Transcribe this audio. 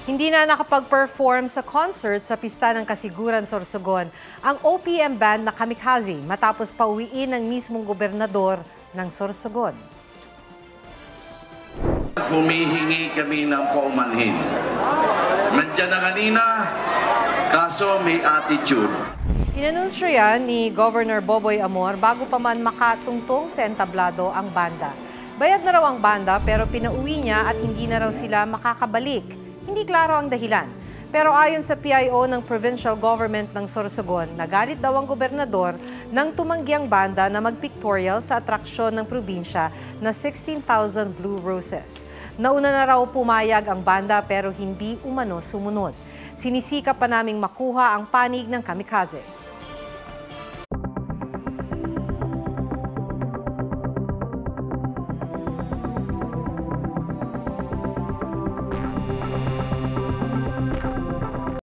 Hindi na nakapag-perform sa concert sa pista ng Kasiguran, Sorsogon ang OPM band na Kamikaze matapos pauwiin ng mismong gobernador ng Sorsogon. Humihingi kami ng paumanhin. Nandiyan na kanina, kaso may attitude. Inanunsyo yan ni Governor Boboy Amor bago pa man makatungtong sa entablado ang banda. Bayad na raw ang banda pero pinauwi niya at hindi na raw sila makakabalik. Hindi klaro ang dahilan. Pero ayon sa PIO ng provincial government ng Sorsogon, nagalit daw ang gobernador nang tumanggi ang banda na mag-pictorial sa atraksyon ng probinsya na 16,000 Blue Roses. Nauna na raw pumayag ang banda pero hindi umano sumunod. Sinisikap pa naming makuha ang panig ng Kamikaze.